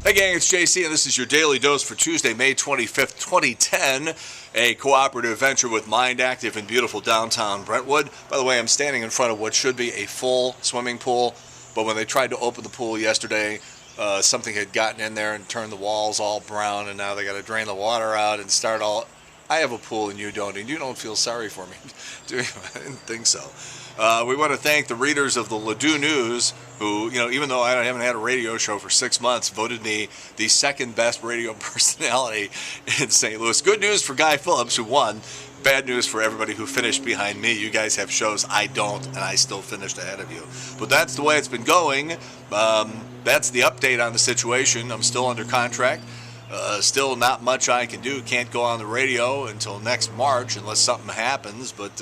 Hey gang, it's JC and this is your Daily Dose for Tuesday, May 25th, 2010, a cooperative venture with Mind Active in beautiful downtown Brentwood. By the way, I'm standing in front of what should be a full swimming pool, but when they tried to open the pool yesterday, something had gotten in there and turned the walls all brown, and now they got to drain the water out and start all... I have a pool and you don't feel sorry for me, do you? I didn't think so. We want to thank the readers of the Ladue News who, even though I haven't had a radio show for 6 months, voted me the second best radio personality in St. Louis. Good news for Guy Phillips, who won. Bad news for everybody who finished behind me. You guys have shows, I don't, and I still finished ahead of you. But that's the way it's been going. That's the update on the situation. I'm still under contract. Still not much I can do. Can't go on the radio until next March unless something happens. But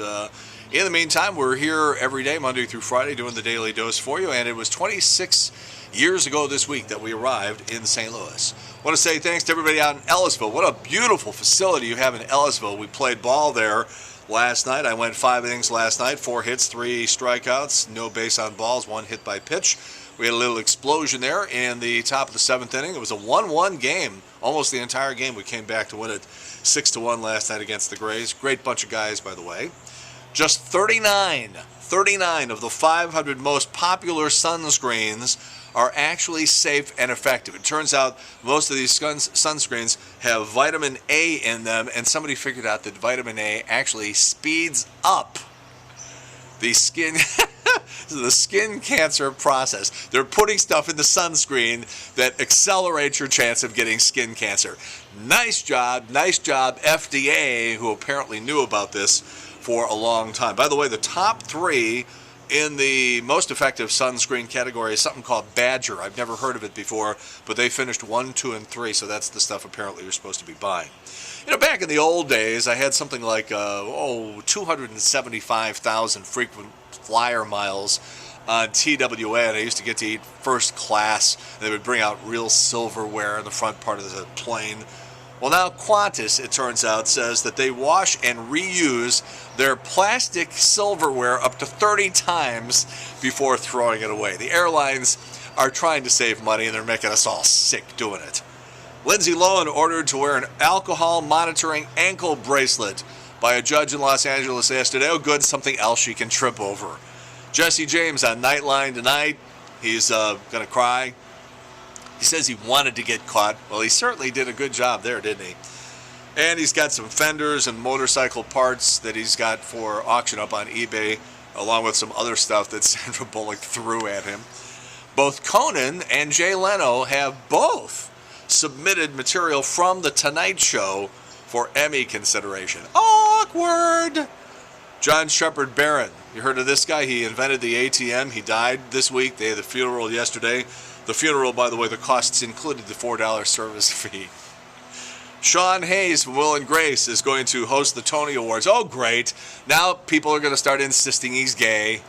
in the meantime, we're here every day, Monday through Friday, doing the Daily Dose for you. And it was 26 years ago this week that we arrived in St. Louis. I want to say thanks to everybody out in Ellisville. What a beautiful facility you have in Ellisville. We played ball there last night. I went 5 innings last night, 4 hits, 3 strikeouts, no base on balls, 1 hit by pitch. We had a little explosion there in the top of the 7th inning. It was a 1-1 game, almost the entire game. We came back to win it 6-1 last night against the Grays. Great bunch of guys, by the way. Just 39 of the 500 most popular sunscreens are actually safe and effective. It turns out most of these sunscreens have vitamin A in them, and somebody figured out that vitamin A actually speeds up the skin the skin cancer process. They're putting stuff in the sunscreen that accelerates your chance of getting skin cancer. Nice job, FDA, who apparently knew about this for a long time. By the way, the top 3 in the most effective sunscreen category is something called Badger. I've never heard of it before, but they finished 1, 2, and 3, so that's the stuff apparently you're supposed to be buying. Back in the old days, I had something like 275,000 frequent flyer miles on TWA, and I used to get to eat first class. They would bring out real silverware in the front part of the plane. Well, now Qantas, it turns out, says that they wash and reuse their plastic silverware up to 30 times before throwing it away. The airlines are trying to save money, and they're making us all sick doing it. Lindsay Lohan ordered to wear an alcohol monitoring ankle bracelet by a judge in Los Angeles yesterday. Oh, good, something else she can trip over. Jesse James on Nightline tonight. He's going to cry. He says he wanted to get caught. Well, he certainly did a good job there, didn't he? And he's got some fenders and motorcycle parts that he's got for auction up on eBay, along with some other stuff that Sandra Bullock threw at him. Both Conan and Jay Leno have both submitted material from The Tonight Show for Emmy consideration. Awkward! John Shepard Barron. You heard of this guy? He invented the ATM. He died this week. They had the funeral yesterday. The funeral, by the way, the costs included the $4 service fee. Sean Hayes from Will and Grace is going to host the Tony Awards. Oh, great. Now people are going to start insisting he's gay.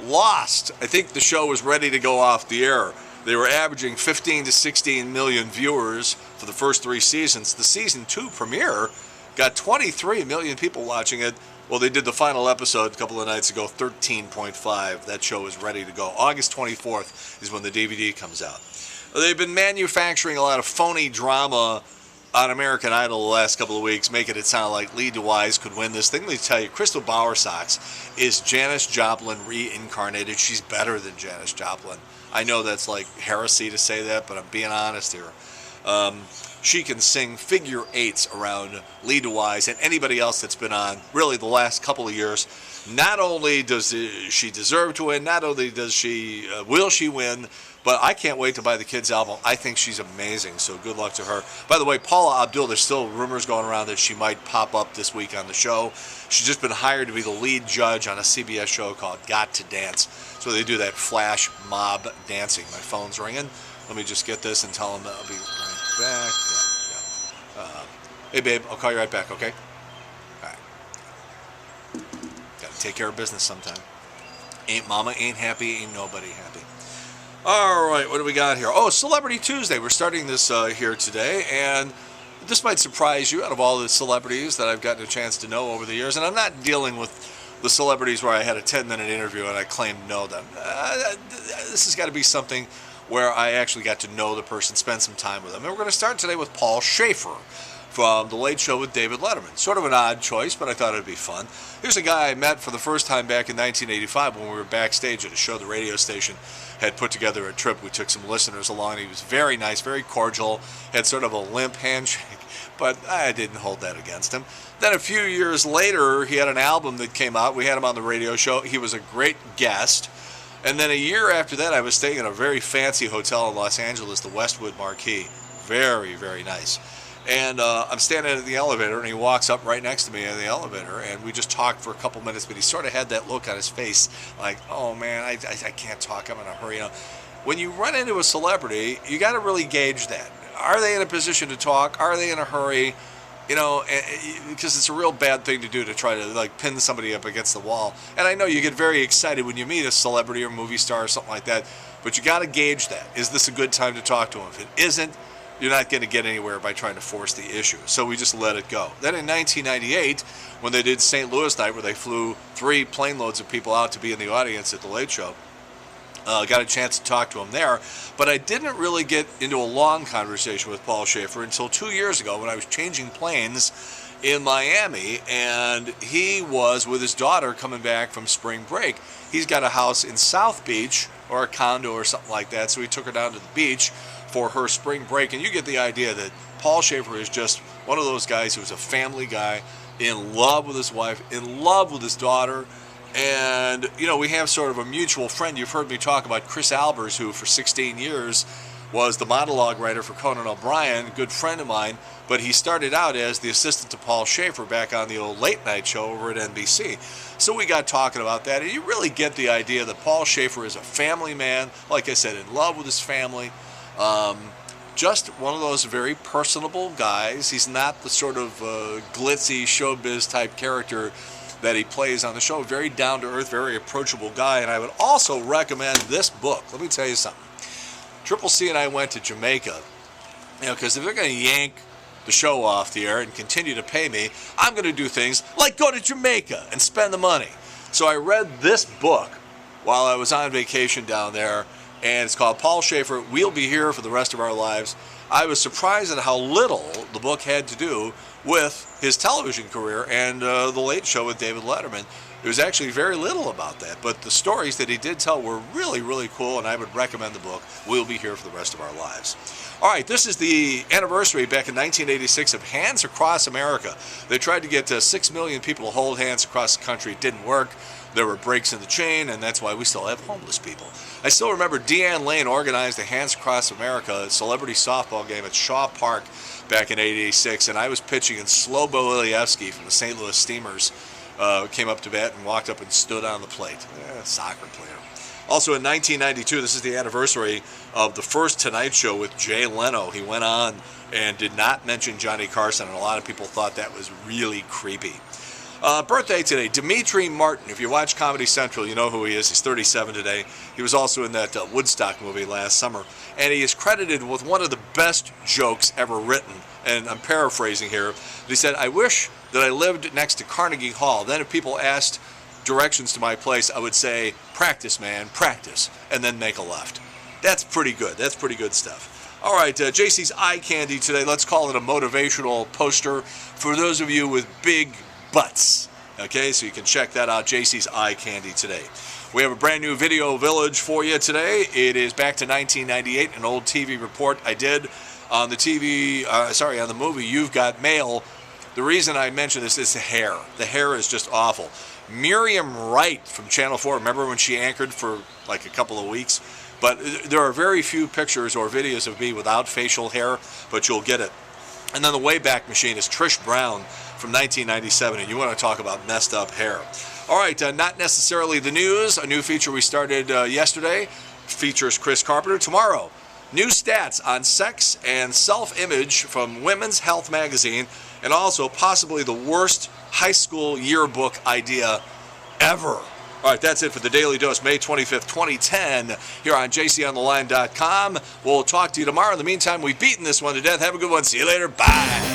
Lost. I think the show was ready to go off the air. They were averaging 15 to 16 million viewers for the first 3 seasons. The season 2 premiere got 23 million people watching it. Well, they did the final episode a couple of nights ago, 13.5. That show is ready to go. August 24th is when the DVD comes out. They've been manufacturing a lot of phony drama on American Idol the last couple of weeks, making it sound like Lee DeWise could win this thing. Let me tell you, Crystal Bowersox is Janis Joplin reincarnated. She's better than Janis Joplin. I know that's like heresy to say that, but I'm being honest here. She can sing figure 8s around Lee DeWise and anybody else that's been on really the last couple of years. Not only does she deserve to win, not only does she will she win, but I can't wait to buy the kids' album. I think she's amazing, so good luck to her. By the way, Paula Abdul, there's still rumors going around that she might pop up this week on the show. She's just been hired to be the lead judge on a CBS show called Got to Dance. So they do that flash mob dancing. My phone's ringing. Let me just get this and tell them that I'll be right back. Yeah. Hey, babe, I'll call you right back, okay? All right. Got to take care of business sometime. Ain't mama ain't happy, ain't nobody happy. All right, what do we got here? Oh, Celebrity Tuesday. We're starting this here today, and this might surprise you out of all the celebrities that I've gotten a chance to know over the years, and I'm not dealing with the celebrities where I had a 10-minute interview and I claimed to know them. This has got to be something where I actually got to know the person, spend some time with them. And we're going to start today with Paul Schaefer from The Late Show with David Letterman. Sort of an odd choice, but I thought it'd be fun. Here's a guy I met for the first time back in 1985 when we were backstage at a show the radio station had put together a trip. We took some listeners along. He was very nice, very cordial, had sort of a limp handshake, but I didn't hold that against him. Then a few years later, he had an album that came out. We had him on the radio show. He was a great guest. And then a year after that, I was staying in a very fancy hotel in Los Angeles, the Westwood Marquis. Very, very nice. And I'm standing in the elevator, and he walks up right next to me in the elevator, and we just talked for a couple minutes, but he sort of had that look on his face, like, oh, man, I can't talk, I'm in a hurry. When you run into a celebrity, you got to really gauge that. Are they in a position to talk? Are they in a hurry? Because it's a real bad thing to do, to try to, like, pin somebody up against the wall. And I know you get very excited when you meet a celebrity or movie star or something like that, but you got to gauge that. Is this a good time to talk to him? If it isn't, you're not going to get anywhere by trying to force the issue. So we just let it go. Then in 1998, when they did St. Louis night, where they flew 3 plane loads of people out to be in the audience at the Late Show, got a chance to talk to him there. But I didn't really get into a long conversation with Paul Schaefer until 2 years ago when I was changing planes in Miami, and he was with his daughter coming back from spring break. He's got a house in South Beach, or a condo or something like that, so he took her down to the beach for her spring break. And you get the idea that Paul Schaefer is just one of those guys who's a family guy, in love with his wife, in love with his daughter. And, we have sort of a mutual friend. You've heard me talk about Chris Albers, who for 16 years was the monologue writer for Conan O'Brien, a good friend of mine, but he started out as the assistant to Paul Schaefer back on the old late night show over at NBC. So we got talking about that, and you really get the idea that Paul Schaefer is a family man, like I said, in love with his family. Just one of those very personable guys. He's not the sort of glitzy showbiz type character that he plays on the show. Very down-to-earth, very approachable guy. And I would also recommend this book. Let me tell you something. Triple C and I went to Jamaica, because if they're going to yank the show off the air and continue to pay me, I'm going to do things like go to Jamaica and spend the money. So I read this book while I was on vacation down there, and it's called Paul Schaefer, We'll Be Here for the Rest of Our Lives. I was surprised at how little the book had to do with his television career and The Late Show with David Letterman. There was actually very little about that, but the stories that he did tell were really, really cool, and I would recommend the book, We'll Be Here for the Rest of Our Lives. All right, this is the anniversary back in 1986 of Hands Across America. They tried to get 6 million people to hold hands across the country. It didn't work. There were breaks in the chain, and that's why we still have homeless people. I still remember Deanne Lane organized the Hands Across America celebrity softball game at Shaw Park back in '86, and I was pitching, and Slobo Ilievsky from the St. Louis Steamers came up to bat and walked up and stood on the plate. Soccer player. Also in 1992, this is the anniversary of the first Tonight Show with Jay Leno. He went on and did not mention Johnny Carson, and a lot of people thought that was really creepy. Birthday today, Dimitri Martin. If you watch Comedy Central, you know who he is. He's 37 today. He was also in that Woodstock movie last summer. And he is credited with one of the best jokes ever written. And I'm paraphrasing here. He said, I wish that I lived next to Carnegie Hall. Then if people asked directions to my place, I would say, practice, man, practice, and then make a left. That's pretty good. That's pretty good stuff. All right, JC's Eye Candy today. Let's call it a motivational poster for those of you with big butts. Okay, so you can check that out, JC's Eye Candy today. We have a brand new video village for you today. It is back to 1998, an old TV report I did on the on the movie You've Got Mail. The reason I mention this is the hair. The hair is just awful. Miriam Wright from Channel 4, remember when she anchored for like a couple of weeks? But there are very few pictures or videos of me without facial hair, but you'll get it. And then the Wayback Machine is Trish Brown from 1997, and you want to talk about messed up hair. All right, not necessarily the news. A new feature we started yesterday features Chris Carpenter. Tomorrow, new stats on sex and self-image from Women's Health magazine, and also possibly the worst high school yearbook idea ever. All right, that's it for the Daily Dose, May 25th, 2010, here on jc'ontheline.com. We'll talk to you tomorrow. In the meantime, we've beaten this one to death. Have a good one. See you later. Bye.